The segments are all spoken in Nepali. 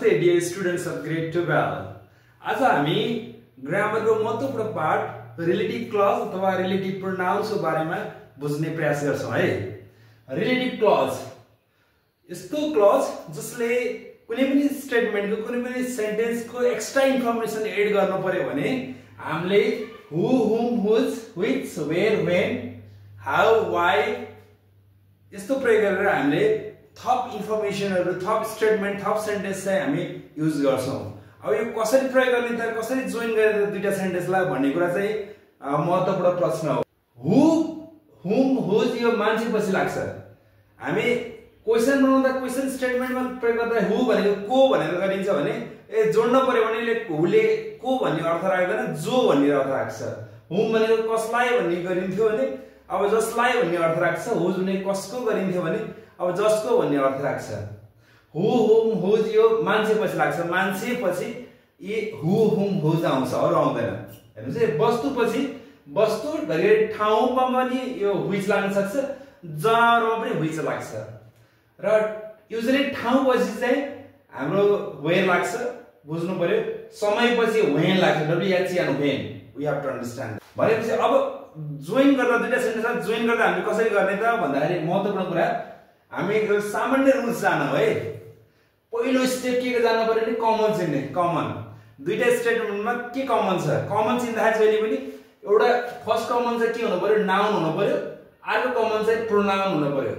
Dear students of grade 12, आज हामी ग्रामरको महत्त्वपूर्ण पाठ रिलेटिभ क्लज अथवा रिलेटिभ प्रोनाउन्सको बारेमा बुझ्ने प्रयास गर्छौं है। रिलेटिभ क्लज यस्तो क्लज जसले कुनै पनि स्टेटमेन्टको कुनै पनि सेन्टेन्सको एक्स्ट्रा इन्फर्मेसन एड गर्नु पर्यो भने हामीले who, whom, whose, which, where, when, how, why यस्तो प्रयोग गरेर हामीले थप इन्फर्मेसनहरु, थप स्टेटमेन्ट, थप सेन्टेन्स चाहिँ हामी युज गर्छौं। अब यो कसरी प्रयोग गर्ने त, कसरी जोइन गरेर दुईटा सेन्टेन्सलाई भन्ने कुरा चाहिँ महत्त्वपूर्ण प्रश्न हो। हु, हुम, हुज यो मान्छे पछि लाग्छ। हामी क्वेशन बनाउँदा क्वेशन स्टेटमेन्टमा प्रयोग गर्दा हु भनेको को भनेर गरिन्छ भने जोड्न पर्यो भने हुले को भन्ने अर्थ राख्दैन, जो भन्ने अर्थ राख्छ। हुम भनेको कसलाई भन्ने गरिन्थ्यो भने अब जसलाई भन्ने अर्थ राख्छ। हुज भनेको कसको गरिन्थ्यो भने अब जसको भन्ने अर्थ राख्छ। हु, हुम, हुज यो मान्छे पछि लाग्छ। मान्छे पछि ये हु, हुम, हुज आउँछ, अरु आउँदैन। हेर्नुस् है, वस्तु पछि वस्तु घरि ठाउँमा पनि यो व्हिच लाग्न सक्छ, जग्गामा पनि व्हिच लाग्छ। र युजुअली ठाउँ पछि चाहिँ हाम्रो वेयर लाग्छ, बुझ्नु पर्यो। समय पछि व्हेन लाग्छ, WHEN, when. We have to understand. भनेपछि अब जोइन गर्दा दुईटा सेन्टेन्सलाई जोइन गर्दा हामीले कसरी गर्ने त भन्दाखेरि महत्त्वपूर्ण कुरा हामी एक सामान्य रुल्स जान्नु है। पहिलो स्टेप के जान्नु पर्यो नि कमन चिन्ने। कमन दुईटा स्टेटमेन्टमा के कमन छ? कमन चिन्दाखेरि जहिले पनि एउटा फर्स्ट कमन चाहिँ के हुनु पर्यो? नाउन हुनु पर्यो। अर्को कमन चाहिँ प्रोनाउन हुनु पर्यो।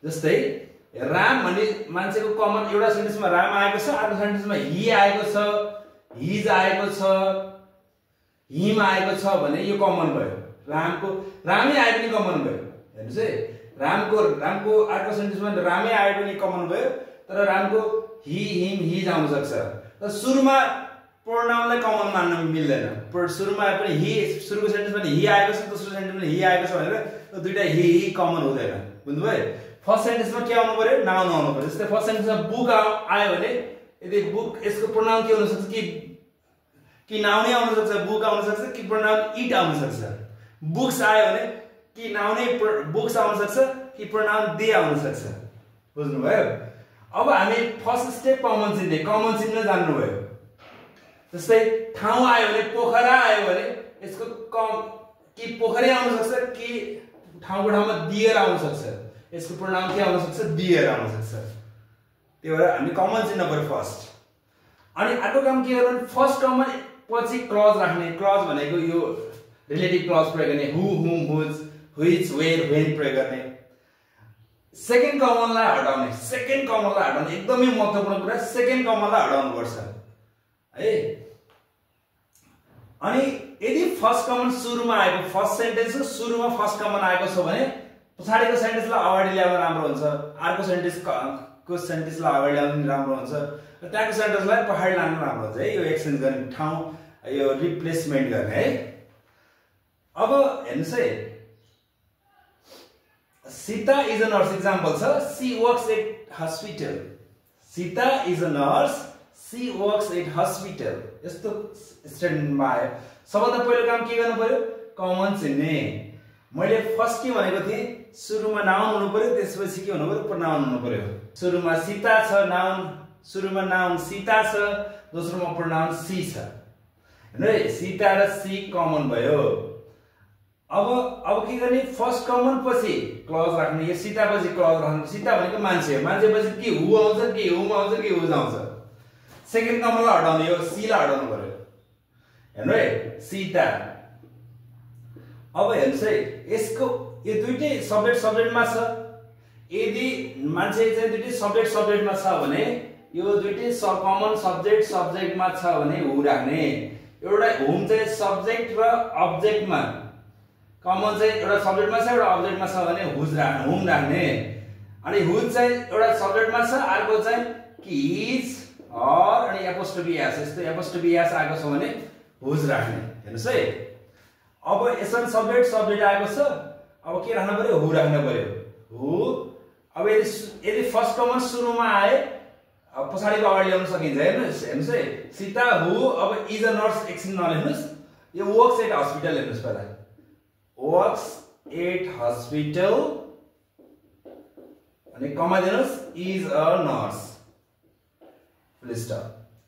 जस्तै राम भन्ने मान्छेको कमन एउटा सेन्टेन्समा राम आएको छ, अर्को सेन्टेन्समा हि आएको छ, हिज आएको छ, हिम आएको छ भने यो कमन भयो। रामै आए पनि कमन भयो। हेर्नुस् है, रामको अर्को सेन्टेन्समा रामै आए पनि कमन भयो, तर रामको हि, हिम, हिज आउन सक्छ। तर सुरुमा प्रोनाउनलाई कमन मान्न मिल्दैन। सुरुमा पनि हि, सुरुको सेन्टेन्समा हि आएको छ, दोस्रो सेन्टेन्समा हि आएको छ भनेर दुईटा हि कमन हुँदैन। बुझ्नुभयो? फर्स्ट सेन्टेन्समा के आउनु पर्यो? नाउन आउनु पर्यो। जस्तै फर्स्ट सेन्टेन्समा बुक आयो भने यदि बुक यसको प्रोनाउन के हुन सक्छ कि नाउनै आउन सक्छ, बुक आउन सक्छ, कि प्रोनाउन इट आउन सक्छ। बुक्स आयो भने कि नाउनै बुक्स आउन सक्छ, कि प्रोनाउन दे आउन सक्छ। बुझ्नुभयो? अब हामी फर्स्ट स्टेप कमन चिन्ने जान्नुभयो। जस्तै ठाउँ आयो भने पोखरा आयो भने यसको कि पोखरै आउन सक्छ, कि ठाउँको ठाउँमा दिएर आउन सक्छ। यसको प्रोनाउन के आउन सक्छ? दिएर आउन सक्छ। त्यही भएर हामी कमन चिन्न पर्यो फर्स्ट। अनि अर्को काम के गर्नु? फर्स्ट कमन पछि क्लज राख्ने। क्लज भनेको यो रिलेटिभ क्लज प्रयोग गर्ने। हु, whom, whose, which, where, when प्रयोग गर्ने। सेकेन्ड कमनलाई हटाउने एकदमै महत्त्वपूर्ण कुरा। सेकेन्ड कमनलाई हटाउनु पर्छ है। अनि यदि फर्स्ट कमन सुरुमा आएको, फर्स्ट सेन्टेन्सको सुरुमा फर्स्ट कमन आएको छ भने पछाडिको सेन्टेन्सलाई अगाडि ल्याउन राम्रो हुन्छ। अर्को सेन्टेन्सलाई अगाडि ल्याउनु राम्रो हुन्छ, र त्यहाँको सेन्टेन्सलाई पछाडि लानु राम्रो हुन्छ है। यो एक्सचेन्ज गर्ने, ठाउँ यो रिप्लेसमेन्ट गर्ने है। अब हेर्नुस् है, Sita is a nurse example छ। She works at hospital. Sita is a nurse, she works at hospital. यस्तो स्टेटमेन्टमा आयो। सबभन्दा पहिलो काम के गर्नु पर्यो? कमन चिन्ने। मैले फर्स्ट के भनेको थिएँ? सुरुमा नाउन हुनु पर्यो, त्यसपछि के हुनु पर्यो? प्रोनाउन हुनु पर्यो। सुरुमा सीता छ, सुरुमा नाउन सीता छ, दोस्रोमा प्रोनाउन सी छ। हेर्नु है, सीता र सी कमन भयो। अब के गर्ने? फर्स्ट कमन पछि क्लज राख्ने। यो सीता पछि क्लज राख्नु। सीता भनेको मान्छे हो, मान्छे पछि कि हु आउँछ, कि हुम आउँछ, कि हुज आउँछ। सेकेन्ड कमनलाई हटाउने, यो सीलाई हटाउनु पर्यो। हेर्नु है, सीता। अब हेर्नुस् है, यसको यो दुईटै सब्जेक्टमा छ। यदि मान्छे चाहिँ दुईटै सब्जेक्टमा छ भने यो दुईटै कमन सब्जेक्टमा छ भने हु राख्ने। एउटा हुम चाहिँ सब्जेक्ट र अब्जेक्टमा, कमन चाहिँ एउटा सब्जेक्टमा छ, एउटा अब्जेक्टमा छ भने हुम राख्ने। अनि हुज चाहिँ एउटा सब्जेक्टमा छ, अर्को चाहिँ कि हिज और अनि एपोस्ट्रोफी एस, यस्तो एपोस्ट्रोफी एस आएको छ भने हुज राख्ने। हेर्नुस् है, अब यसमा सब्जेक्ट आएको छ, अब के राख्नु पर्यो? हु राख्नु पर्यो। हु। अब यदि फर्स्ट कमन सुरुमा आए पछाडिको अगाडि ल्याउन सकिन्छ। हेर्नुस् है, सीता हु अब इज अ नर्स एकछिन नलेख्नुस्, यो वर्क्स एट हस्पिटल हेर्नुस् पहिला। वर्क्स एट हस्पिटल अनि कमा दिनुस् is a nurse. Full stop.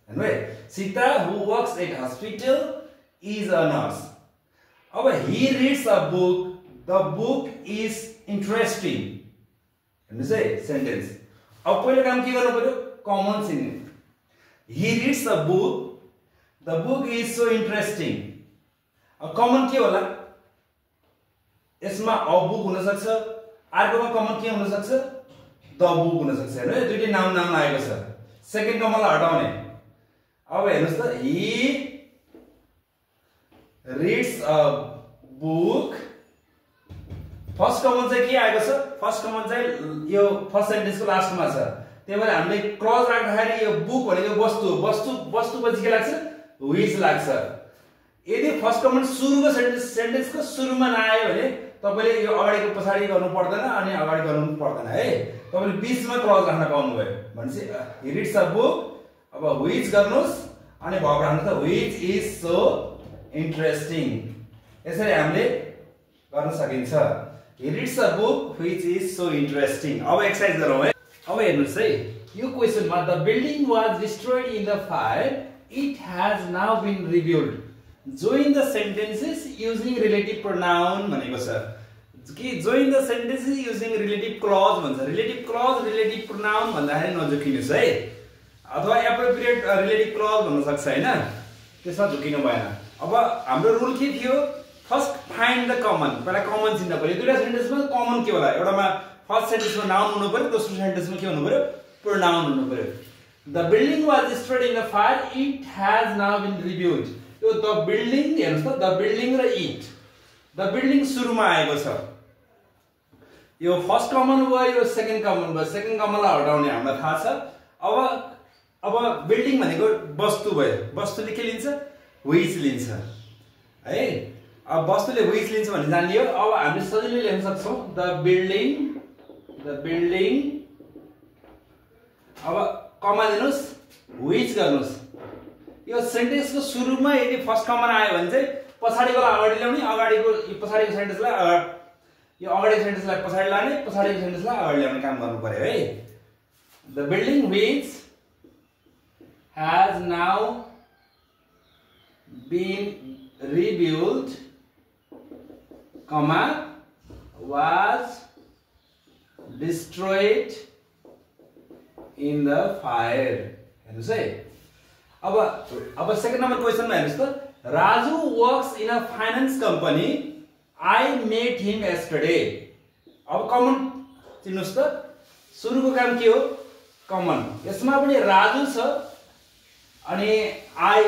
Anyway, Sita, who works at hospital, is a nurse. He reads a book. The book is interesting. And say sentence. पहिलो काम के गर्नु पर्यो? Common sentence. He reads a book. The book is so interesting. Common के होला? यसमा a book हुन सक्छ. अर्कोमा common के हुन सक्छ? The book हुन सक्छ हैन? दुईटै नाउन आएको छ. सेकेन्ड कमनलाई हटाउने. अब हेर्नुस् त, he reads a book. First common चाहिँ के आएको छ? फर्स्ट कमन चाहिँ यो फर्स्ट सेन्टेन्सको लास्टमा छ. त्यही भएर हामीले क्लज राख्दाखेरि यो बुक भनेको वस्तु पछि के लाग्छ? व्हिच लाग्छ. यदि फर्स्ट कमन सुरुको सेन्टेन्सको सुरुमा नआयो भने तपाईले यो अगाडिको पछाडी गर्नु पर्दैन अनि अगाडि गर्नु पर्दैन है. तपाईले बीचमा क्लज राख्न पाउनु भयो. भनेपछि he reads a book. अब व्हिच गर्नुस् अनि भर्ब राख्नु त व्हिच इज सो इन्ट्रेस्टिङ. यसरी हामीले गर्न सकिन्छ. He reads a book which is so interesting. अब एक्सरसाइज गरौँ है. अब हेर्नुस् है, यो क्वेशनमा the building was destroyed in the fire. It has now been rebuilt. Join the sentences using relative pronoun भनेको छ. कि join the sentences using relative clause भन्छ. relative clause, relative pronoun भन्दाखेरि नझुकिनुस् है. अथवा appropriate relative clause भन्न सक्छ हैन. त्यसमा झुकिनु भएन. अब हाम्रो रुल के थियो? First find the common. पहिला कमन चिन्न पर्यो. दुईटा सेन्टेन्समा कमन के होला? एउटामा फर्स्ट सेन्टेन्समा नाउन हुनु पर्यो, दोस्रो सेन्टेन्समा के हुनु पर्यो? प्रोनाउन हुनु पर्यो. The building was destroyed in the fire. It has now been rebuilt. यो द बिल्डिङ हेर्नुस् त, द बिल्डिङ र इट. द बिल्डिङ सुरुमा आएको छ. यो फर्स्ट कमन भयो, यो सेकेन्ड कमन भयो. सेकेन्ड कमनलाई हटाउने हामीलाई थाहा छ. अब बिल्डिङ भनेको वस्तु भयो. वस्तुले के लिन्छ? व्हिच लिन्छ है. अब वस्तुले व्हिच लिन्छ भन्ने जानियो. अब हामीले सजिलै लेख्न सक्छौं द बिल्डिङ. अब कमा दिनुस्, व्हिच गर्नुस्. यो सेन्टेन्सको सुरुमा यदि फर्स्ट कमन आयो भने चाहिँ पछाडीकोलाई अगाडि ल्याउने, अगाडिको पछाडीको सेन्टेन्सलाई यो अगाडिको सेन्टेन्सलाई पछाडि लाने, पछाडीको सेन्टेन्सलाई अगाडि ल्याउने काम गर्नु पर्यो है. The building which has now been rebuilt, was destroyed in the fire. Can you say? अब second number question में हेर्नुस् त. Raju works in a finance company. I met him yesterday. अब कमन चिन्नुस् त. सुरुको काम के हो? कमन. यसमा पनि राजु छ अनि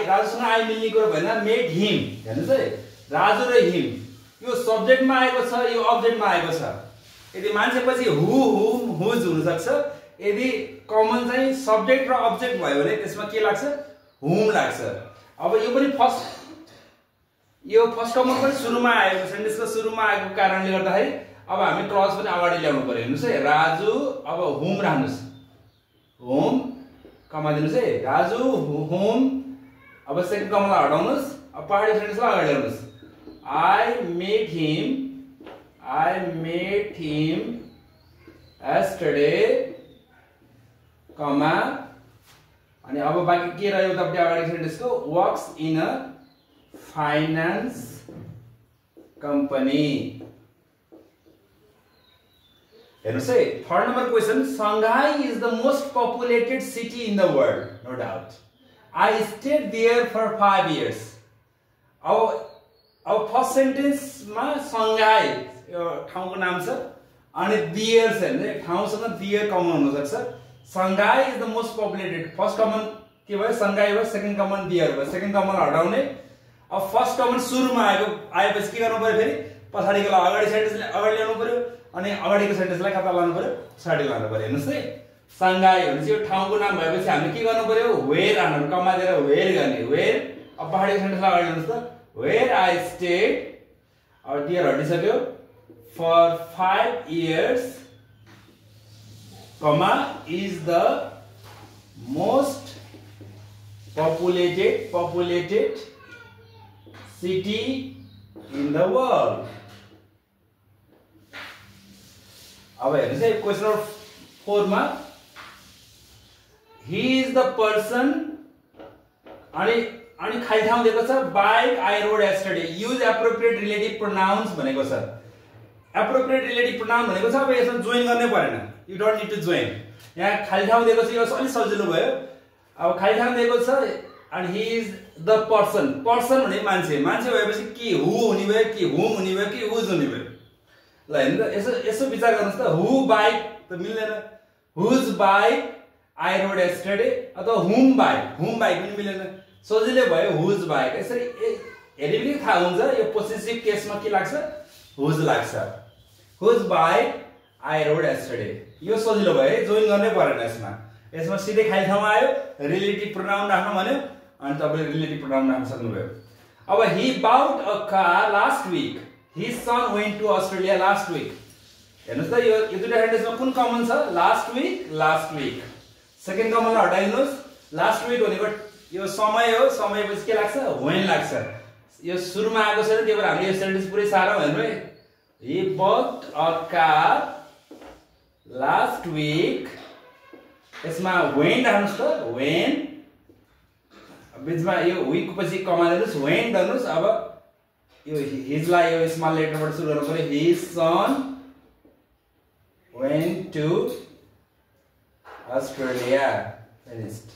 राजुसँग आई मिल्ने कुरा भएन. मेट हिम हेर्नुस् है. राजु र हिम यो सब्जेक्टमा आएको छ, यो अब्जेक्टमा आएको छ. यदि मान्छेपछि हु, हुम, हुज हुन सक्छ. यदि कमन चाहिँ सब्जेक्ट र अब्जेक्ट भयो भने त्यसमा के लाग्छ? हुम लाग्छ. अब यो पनि फर्स्ट कमन पनि सुरुमा आएको, सेन्टेन्सको सुरुमा आएको कारणले गर्दाखेरि अब हामी क्लज पनि अगाडि ल्याउनु पर्यो. हेर्नुस् है. राजु, अब हुम राख्नुस्. होम कमा दिनुस् है. राजु होम. अब सेकेन्ड कमनलाई हटाउनुस्. अब पहाडी सेन्टेन्सलाई अगाडि ल्याउनुस्. I met him yesterday, अनि अब बाँकी के रह्यो तपाईँ अगाडि सेन्टेन्सको? Works in a finance company. हेर्नुस् है. Third number question. Shanghai is the most populated city in the world, no doubt. I stayed there for 5 years. अब फर्स्ट सेन्टेन्समा सङ्घाई यो ठाउँको नाम छ अनि दियर छ हैन. ठाउँसँग दियर कमन हुन सक्छ. Shanghai is the most populated. First common के भयो? सङ्घाई भयो. सेकेन्ड कमन दियर भयो. सेकेन्ड कमन हटाउने. अब फर्स्ट कमन सुरुमा आएपछि के गर्नु पर्यो? फेरि पछाडीकोलाई अगाडि सेन्टेन्सले अगाडि ल्याउनु पर्यो अनि अगाडिको सेन्टेन्सलाई कता लानु पर्यो? पछाडि लानु पर्यो. हेर्नुस् है. सङ्घाई भनेपछि यो ठाउँको नाम भएपछि हामीले के गर्नु पर्यो? वेयर हाल्नु. कमा दिएर वेयर गर्ने. वेयर. अब पहाडी सेन्टेन्सलाई अगाडि ल्याउनुस् त. Where I stayed, or dear हटिसक्यो, for 5 years, is the most populated city in the world. अब हेर्नुस् है. क्वेशन नम्बर 4 मा he is the person अनि खाली ठाउँ दिएको छ bike I road yesterday use appropriate relative pronouns भनेको छ appropriate relative pronoun भनेको छ अब यसमा जोइन गर्नै परेन you don't need to join यहाँ खाली ठाउँ दिएको छ यो अलि सजिलो भयो अब खाली ठाउँ दिएको छ and he is the person भने मान्छे भएपछि के who हुने भयो कि whom हुने भयो कि whose हुने भयो ल हेर्नु त यसो विचार गर्नुस् त who bike त मिल्दैन whose bike I rode yesterday अथवा whom bike पनि मिलेन सजिलै भयो whose bike यसरी हेरि पनि थाहा हुन्छ यो पोसेसिभ केसमा के लाग्छ whose लाग्छ whose bike I rode yesterday यो सजिलो भयो जोइन गर्नै परेन यसमा सिधै खाली ठाउँमा आयो रिलेटिभ प्रोनाउन राख्नु भन्यो अनि तपाईले रिलेटिभ प्रोनाउन राख्न सक्नुभयो अब he bought a car last week his son went to Australia last week हेर्नुस् त यो दुईटा सेन्टेन्समा कुन कमन छ लास्ट वीक सेकेन्ड कमनलाई हटाइदिनुस् लास्ट वीक भनेको यो समय हो समयपछि के लाग्छ when लाग्छ यो सुरुमा आएको छैन त्यही भएर हामीले यो सेन्टेन्स पुरै सारौँ हेर्नु है he bought a car last week यसमा when राख्नुस् त when बीचमा यो week पछि कमा दिनुस् when गर्नुस् अब यो his लाई यो स्मल लेटरबाट सुरु गर्नु पर्यो his son went to Australia finished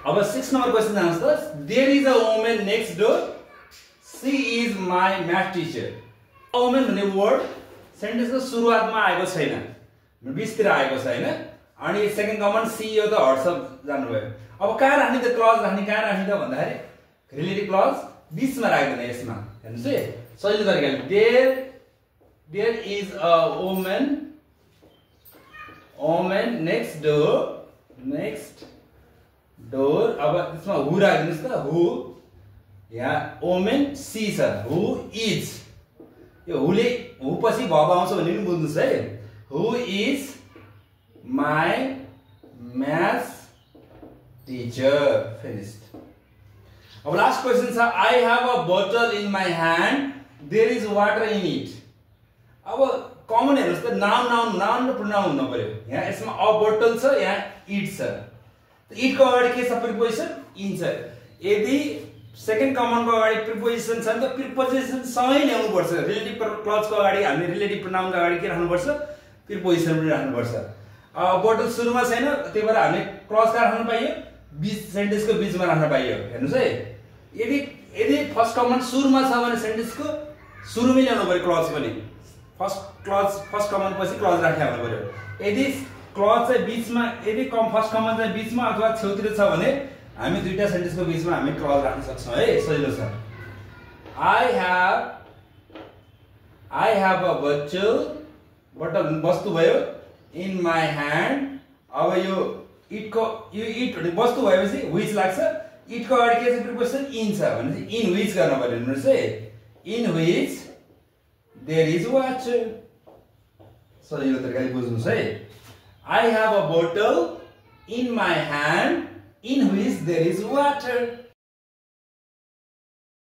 अब 6 नम्बर क्वेशन जानुस् त there is a woman next door she is my math teacher woman भन्ने वर्ड सेन्टेन्सको सुरुवातमा आएको छैन बीचतिर आएको छ हैन अनि सेकेन्ड कमन सी यो त हट्स जानुभयो अब कहाँ राख्ने त क्लज राख्ने कहाँ राख्ने त भन्दाखेरि रिलेटिभ क्लज बीचमा राख्दैन यसमा हेर्नुस् है सजिलो तरिकाले there is a woman next door अब त्यसमा who राख्दिनुस् त who यहाँ woman सी छ who is यो who पछि verb आउँछ भन्ने पनि बुझ्नुस् है who is my math teacher finished अब लास्ट क्वेशन छ I have a bottle in my hand there is water in it अब कमन हेर्नुस् त नाउन र प्रोनाउन हुनु पर्यो यहाँ यसमा अ बोटल छ यहाँ इट छ इट को अगाडि के छ प्रिपोजिसन इन छ यदि सेकेन्ड कमन को अगाडि प्रिपोजिसन छ नि त प्रिपोजिसन सँगै ल्याउनु पर्छ रिलेटिभ क्लज को अगाडि हामीले रिलेटिभ प्रोनाउन को अगाडि के राख्नु पर्छ प्रिपोजिसन पनि राख्नु पर्छ बोटल सुरुमा छैन त्यही भएर हामीले क्लज का राख्नु पाइयो बीच सेन्टेन्स को बीचमा राख्न पाइयो हेर्नुस् है यदि फर्स्ट कमन सुरुमा छ भने सेन्टेन्स को सुरुमै ल्याउनु पर्यो क्लज पनि फर्स्ट कमन पछि क्लज राखेर हुनु पर्यो यदि क्लज चाहिँ बीचमा यदि फर्स्ट कमन चाहिँ बीचमा अथवा छेउतिर छ भने हामी दुईटा सेन्टेन्सको बीचमा हामी क्लज राख्न सक्छौं है सजिलो छ I have a bottle वस्तु भयो in my hand अब यो इट भन्ने वस्तु भएपछि which लाग्छ इट को अगाडि के छ प्रिपोजिसन इन छ भनेपछि in which गर्न पर्यो हेर्नुस् है in which there is water सजिलो तरिकाले बुझ्नुस् है I have a bottle in my hand in which there is water